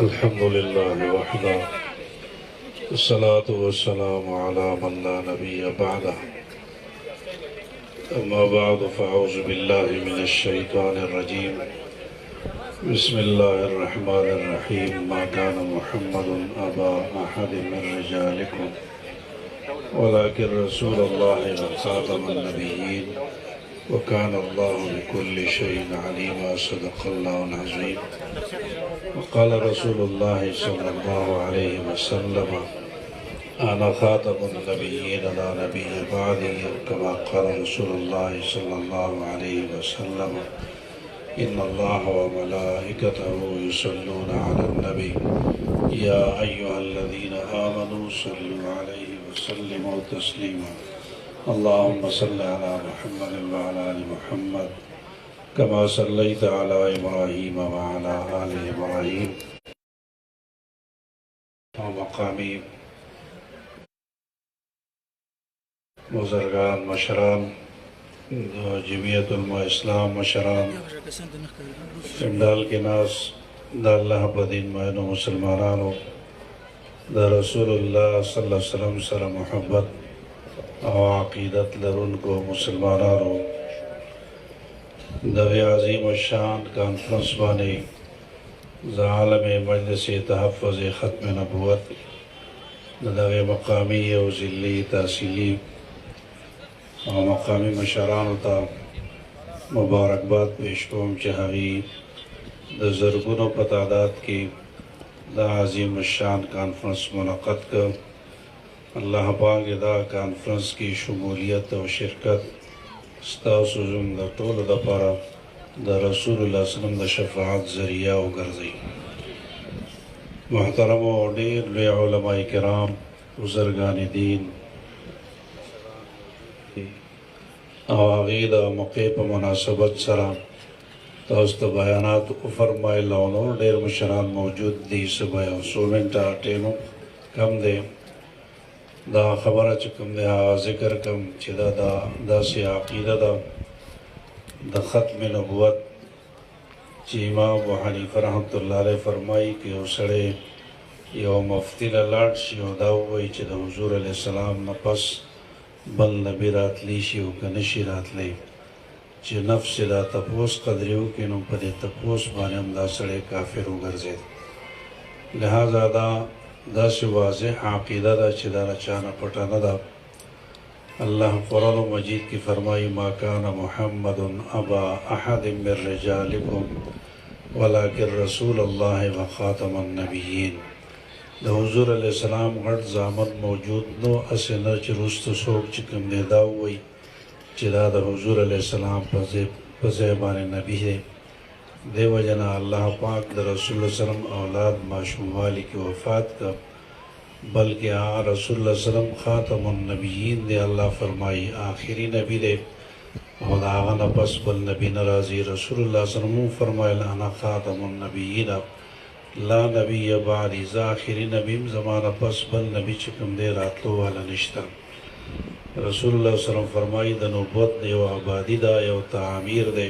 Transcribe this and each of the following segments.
अल्हम्दुलिल्लाह वहदा वस्सलातु वस्सलामु अला मन ला नबिय्य बअदह अम्मा बअद फ़अऊज़ु बिल्लाहि मिनश शैतानिर रजीम बिस्मिल्लाहिर रहमानिर रहीम मा कान मुहम्मदुन अबा अहदिम मिन रिजालिकुम वलाकिन रसूलुल्लाहि व खातमुन नबिय्यीन व कान अल्लाहु बिकुल्लि शैइन अलीमा सदक़ल्लाहुल अज़ीम क़ाल रसूलुल्लाहि सल्लल्लाहु अलैहि वसल्लम अना ख़ातमुन नबिय्यीन ला नबिय्य बअदी कमा क़ाल रसूलुल्लाहि सल्लल्लाहु अलैहि वसल्लम इन्नल्लाह व मलाइकतहु युसल्लूना अलन नबी या अय्युहल्लज़ीना आमनू सल्लू अलैहि वसल्लिमू तस्लीमा अल्लाहुम्मा सल्लि अला मुहम्मद व अला आलि मुहम्मद कमा सल्लैत अला इब्राहीम व अला आलि इब्राहीम मकामी बुज़ुर्गान मशरान जमियतुल इस्लाम मशरान फिंडाल के नास दाल्लाह बदीन मैनो मुसलमानानो दा रसूलुल्लाह सल्लल्लाहु अलैहि वसल्लम सर मोहब्बत और अक़ीदत लरुन को मुसलमानानो दवे अज़ीम शान कॉन्फ्रेंस बाने ज़ालम मजलिस तहफ़्फ़ुज़ ख़त्म नबुव्वत दवे मकामी और ज़िल्ली तहसीली और मकामी मशरान ता मुबारकबाद पेश कोम चाहवी द ज़रगुनो पतादात की द अज़ीम शान कॉन्फ्रेंस मुनक़्क़द कर अल्लाह पाक दा कॉन्फ्रेंस की शमूलियत और शिरकत स्तासुजुम द तोल द पारा द रसूलुल्लाह सल्लल्लाहु अलैहि वसल्लम द शफ़ाअत ज़रिया और गर्ज़ी मुहतरम और ढेर उलमाए किराम बुज़ुर्गान दीन आगीद मौके पर मुनासबत सरा तोस्त बयानात फरमाए लानो ढेर मुशरान मौजूद दी सुबह सोमेंटा टेनो कम दे दा खबर चुकम दे ज़िक्र कम चिदा दा से अक़ीदा दा द ख़त्म नबुव्वत ची इमाम अबू हनीफ़ा रहमतुल्लाह अलैह फरमाई कि उसड़े यो मुफ्ती लाड शियो दावई च द हुज़ूर अलैहिस्सलाम न पस बल नबी रातली शियो कनशी रातले च नफ्स दा तपोस कदरियो के नु पदे तपोस बाने हम दा सड़े काफिर गर्जे लिहाजा दा से वाज़ेह अक़ीदा दा च दा चाना पटाना दा अल्लाह कुरान मजीद की फरमाई मा कान मुहम्मदुन अबा अहदिम मिन रिजालिकुम वलाकिन रसूलुल्लाह व खातमुन नबिय्यीन द हुज़ूर अलैहिस्सलाम गढ़ ज़ामन मौजूद नो असे न च रुस्त सोक चिकम दे दावई चिदा द हुज़ूर अलैहिस्सलाम पज़े बाने नबी है देव जना अल्लाह पाक द रसूल सल्लम औलाद माशूम वाली की वफ़ात का बल्कि रसूल सल्लम ख़ातमुन नबिय्यीन दे अल्लाह फरमाई आखिरी नबी दे और आगन पस बल नबी नराजी रसूलुल्लाह सल्लम फरमाया अना ख़ातमुन नबिय्यीन ला नबी बादी आखिरी नबी ज़माना पस बल नबी चिकम दे रातलो वाला निश्ता रसूलुल्लाह सल्लम फरमाई द नबुव्वत दे व आबादी दा यो तामीर दे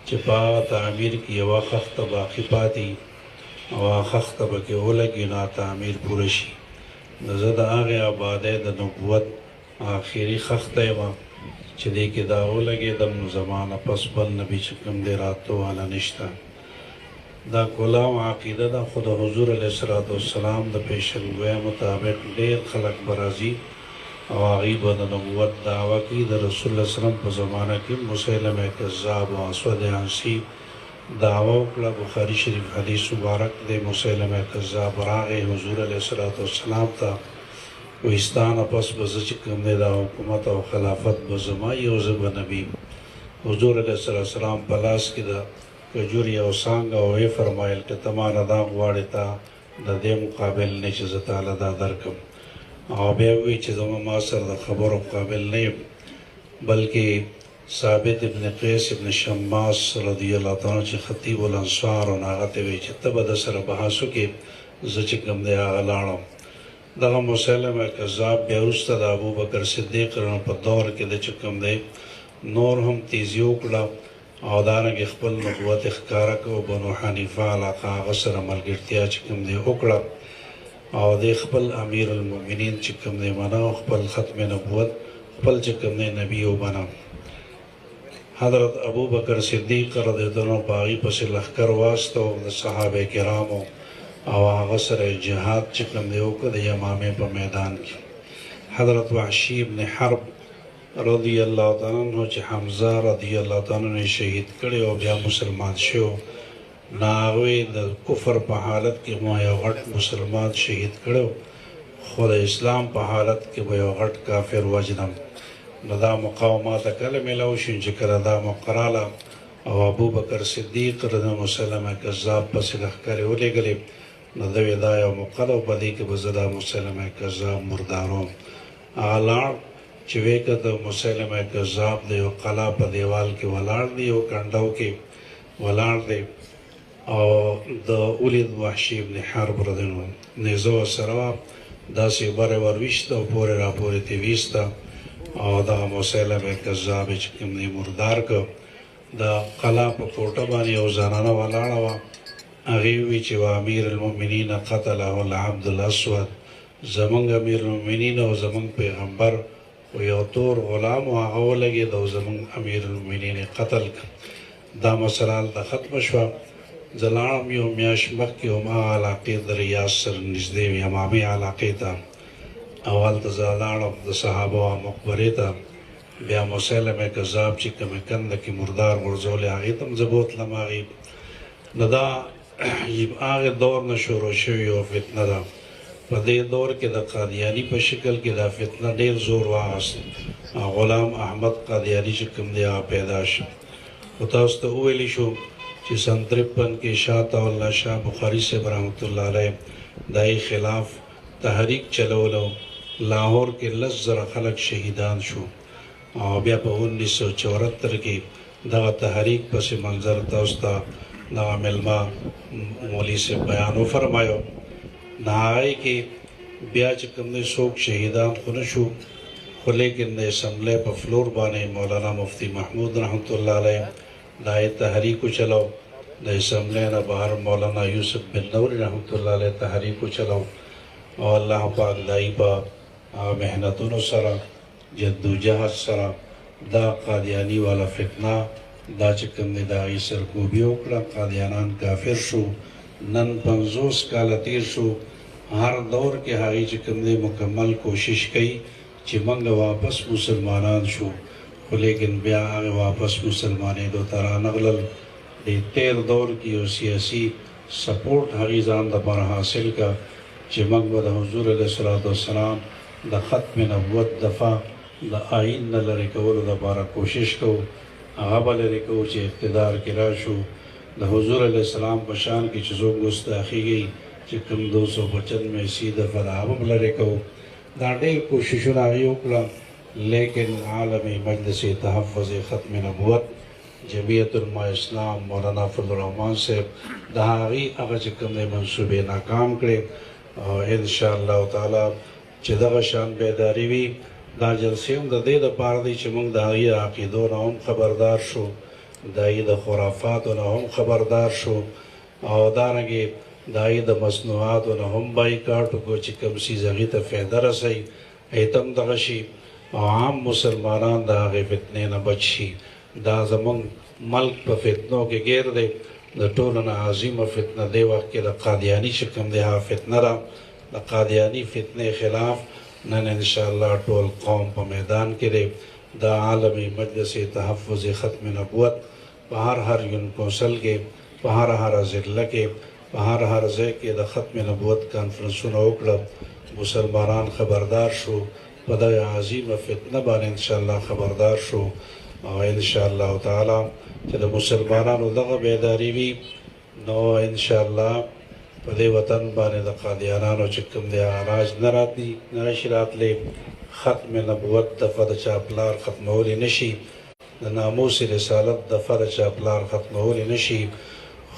चिपा तामीर की यवा खख्त बाकी पाती वा खख्त बके ओलगी ना तामीर पुरशी नज़द आगे आबादे द नबुव्वत आखिरी खख्त वा चदे के दाओ लगे दम ज़माना पस बल नबी चिकम दे रातो वाला निश्ता दा गुलाम अक़ीदा दा खुदा हुज़ूर अलैहिस्सलातु वस्सलाम द पेशन गोया मुताबिक ढेर खलक बराजी और आग़ीब द नबुव्वत दावा की द रसूल सल्लम पर ज़माना की मुसैलम कज़्ज़ाब व अस्वद अंसी दावा उकड़ा बुखारी शरीफ हदीस मुबारक दे मुसैलम कज़्ज़ाब रागे हुज़ूर अलैहिस्सलातु वस्सलाम ता वहिस्तान अपस बज़च कम दे दा हुकूमत और खिलाफत बज़मा योज़ब नबी हुज़ूर अलैहिस्सलाम पलास की दा कजूरी और सांगा और ये फरमायल के तमारा दा वाड़ता द दे मुकाबिल ने चज़ताला दा दरकम और बेवी चीज़ों मासर द खबर काबिल नहीं बल्कि साबित इब्न क़ैस इब्न शम्मास रज़ियल्लाहु ताला च ख़तीबुल अंसार और नागते वे चित्तब दसर बहासु के ज़चिकम दे आगलाणो दगा मुसैलम कज़्ज़ाब बेउस्ता द अबू बकर सिद्दीक़ रन पर दौर के दे चिकम दे नूर हम तेज़ी उकड़ा او دارنګه خپل نبوت ښکارا کو بنو حنیفه علاقه هغه سره ملګرتیا چې کوم دی وکړه او د خپل امیر المؤمنین چې کوم دی معنا خپل ختم نبوت خپل چې کوم دی نبی وبنا حضرت ابو بکر صدیق رضی الله عنه باغی پس لخر واسطه د صحابه کرامو او هغه سره جهاد چې کوم دی وکړ د یمامه په میدان کې حضرت وحشی ابن حرب رضی الله تعالی عنہ چې حمزه رضی الله تعالی عنہ شهید کړي او بیا مسلمان شو ناغوی د کفر په حالت کې مو یو غټ مسلمان شهید کړو خو د اسلام په حالت کې به یو غټ کافر وجنم نو دا مقاومات کله ملو شو چې کله دا مقراله او ابو بکر صدیق رضی الله مسلمه کذاب پس لخر ولېګلې نو دوی دا یو مقرر په دې کې بزدا مسلمه کذاب مردارو اعلان چې وکړه مسلمه کذاب د یو قلا په دیوال کې ولاړ دی او کنداو کې ولاړ دی او د ولید وحشی ابن حرب رضی الله عنه نزو سره داسې بره ورويشت او پورې را پورې تی ویستا او دا مسلمه کذاب چې کوم دی مردار کو د قلا په کوټه باندې یو زنانه ولاړه و هغه وی چې امیر المؤمنین قتله العبد الاسود زمونږ امیر المؤمنین او زمونږ پیغمبر و یو تور غلام او هغه ولګي د زمونږ امیر المؤمنین قتل دا مسله د ختم شو زلام یو میاش مکه او ما علاقه د ریاض سره نږدې یمامي علاقه ته اول د زالانو د صحابه او مقبره ته بیا مسلمه کذاب چې کوم کند کې مردار ورزول هغه تم زبوت لماغي ندا هغه دور نه شروع شوی او فتنه ده په دې دور کې د قادیانی په شکل کې دا فتنه ډیر زور واغست غلام احمد قادیانی چې کوم دی پیدا شو او تاسو ته ویلی شو چې سن 53 کې شاه الله شاه بخاری سے رحمت الله علیه دای خلاف تحریک چلولو لاهور کې لزر خلک شهیدان شو او بیا په 1974 کې دا تحریک پس منظر تاسو ته دا ملما مولوی سے بیان فرمایو نهایی کې بیا چې کوم نه څوک شهیدان خونه شو خو لیکن د اسمبلی په فلور باندې مولانا مفتی محمود رحمت الله علیه دای تحریک چلاو د اسمبلی نه بهر مولانا یوسف بن نور رحمت الله علیه تحریک چلاو او الله پاک دای په مهنتونو سره جدوجہد سره دا قادیانی والا فتنه دا چې کوم نه دا یې سرکوبي وکړه قادیانان کافر شو نن 50 کال تیر شو هر دور کې هغه چې کوم نه مکمل کوشش کوي چې موږ واپس مسلمانان شو خو لیکن بیا هغه واپس مسلمانې دوه تر نغلل د تیر دور کې یو سیاسي سپورټ هغه ځان د پر حاصل کا چې موږ د حضور علیه الصلاۃ والسلام د ختم نبوت دفاع د آئین نه لري کولو لپاره کوشش کوو هغه بل لري کوو چې اقتدار کې راشو د حضور علیه السلام په شان کې چې څوک ګستاخیږي چې کوم 295 میں سیده فراهم لري کوو دا ډېر کوششونه هغې وکړه لیکن عالمی مجلس تحفظ ختم نبوت جمعیت علماء اسلام مولانا فضل الرحمان صاحب د هغې هغه چې کوم دی منصوبې ناکام کړې او انشاءالله تعالی چې دغه شان بیداري وي دا جلسې هم د دې دپاره دی چې موږ د هغې عقیدو نه هم خبردار شو د هغې د خرافاتو نه هم خبردار شو او دارنګې د هغې د مصنوعاتو نه هم بایکاټ وکړو چې کوم څیز هغې ته فایده رسوي هغې هم دغه شي او عام مسلمانان د هغې فتنې نه بچ شي دا زموږ ملک په فتنو کې ګیر دی د ټولو نه عظیمه فتنه دی وخت کې د قادیاني چې کوم دی هغه فتنه ده د قادیاني فتنې خلاف نن انشاءالله ټول قوم په میدان کې دی د عالمی مجلس تحفظ ختم نبوت په هر یون کونسل کې په هر ضلع کې په هر ځای کې د ختم نبوت کانفرنسونه وکړه مسلمانان خبردار شو په دغه عظیمه فتنه باندې انشاءالله خبردار شو او انشاءالله تعالی چې د مسلمانانو دغه بیداری وي نو انشاءالله په دې وطن باندې د قادیانانو چې کوم دی راج نه راتلی نه شي راتلی ختم نبوت دفعه د چاپلار ختمولی نشي د ناموس رسالت دفعه د چاپلار ختمولی نشي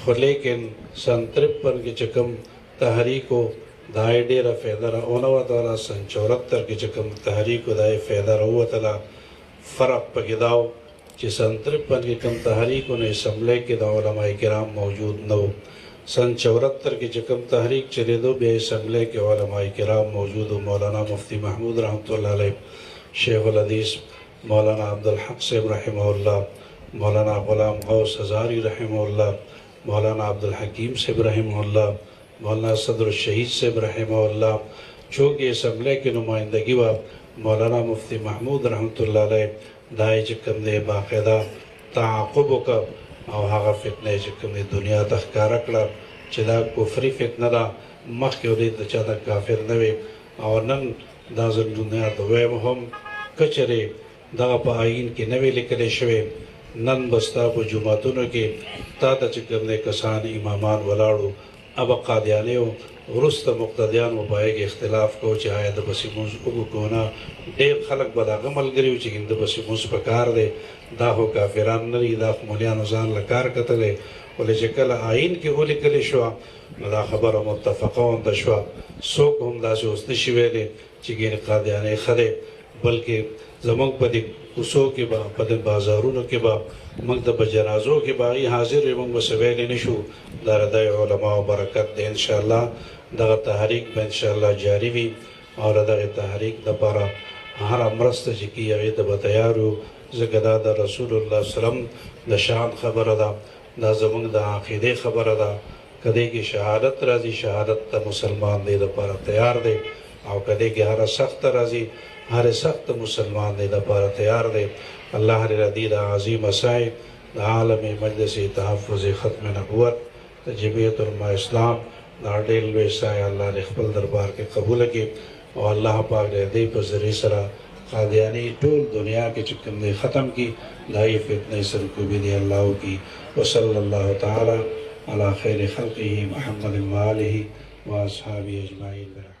خو لیکن سن 53 کې چې کوم تحریکو دای ډېره فایده راونوتله سن 74 کې چې کوم تحریکو دای فایده راووتله فرق پکې دا و چې سن 53 کې کوم تحریک او اسمبلی کې د علماء کرام موجود نو سن 74 کې چې کوم تحریک چلیدو بیا اسمبلی کې علماء کرام موجود مولانا مفتی محمود رحمت الله علیه شیخ الحدیث مولانا عبدالحق صاحب رحمه الله مولانا غلام غوث ہزاری رحمه الله مولانا عبدالحکیم صاحب رحمه الله مولانا صدر الشہید صاحب رحمه الله چونکہ اسمبلی کی نمائندگی و مولانا مفتی محمود رحمت اللہ علیہ دائی چکم دے باقاعدہ تعاقب کا او هغه فتنه چې کوم دنیا ته ښکاره کړه چې دا کفري فتنه ده مخکې ولې د چا د کافر نه وي او نن دا ځل دنیا ته وایم هم کچرې دغه په آیین کې نه وی لیکلی شوی نن به ستا په جوماتونو کې تا ته چې کوم کسان امامان ولاړو اب قادیانیو وروسته مقتدیان و په هغې اختلاف کو چې آیا د بسې مونځ وکړو نه ډېر خلک به د هغه ملګري وو چې د بسې مونځ په کار دی دا خو کافران نه دي دا خو مولیانو ځان له کار کتلی ولې چې کله آیین کې ولیکلې شوه نو دا خبره متفقه غونته شوه څوک هم داسې اوس نشي ویلی چې ګینې قادیانۍ ښه دی بلکې زموږ په دې کوڅو کې به په دې بازارونو کې به موږ د په جنازو کې به هغې حاضر وي موږ به څه ویلی نه شو دا د علماو برکت دی انشاءالله دغه تحریک به انشاءالله جاري وي او د دغې تحریک دپاره هره مرسته چې کي هغې ته به تیار یو ځکه دا د رسول الله وسلم د شان خبره ده دا زموږ د عقیدې خبره ده که دې کې شهادت راځي شهادت ته مسلمان دې دپاره تیار دی او که دې کې هره سخته راځي هر سخت مسلمان دې دپاره تیار دی الله دې ردي د عظیم سعی د عالم مجلس تحفظ ختم نبوت د جمعیت علماء اسلام دا ډېر لوی سعی الله دې خپل دربار کې قبوله کړي او الله پاک دې په ذریعې سره قادیانی ټول دنیا کې چې کوم دی ختم کی دای فتنه سرکوبی دی الله کی وصلی الله تعالی علی خیر خلقه محمد و آله و اصحابہ اجمعین.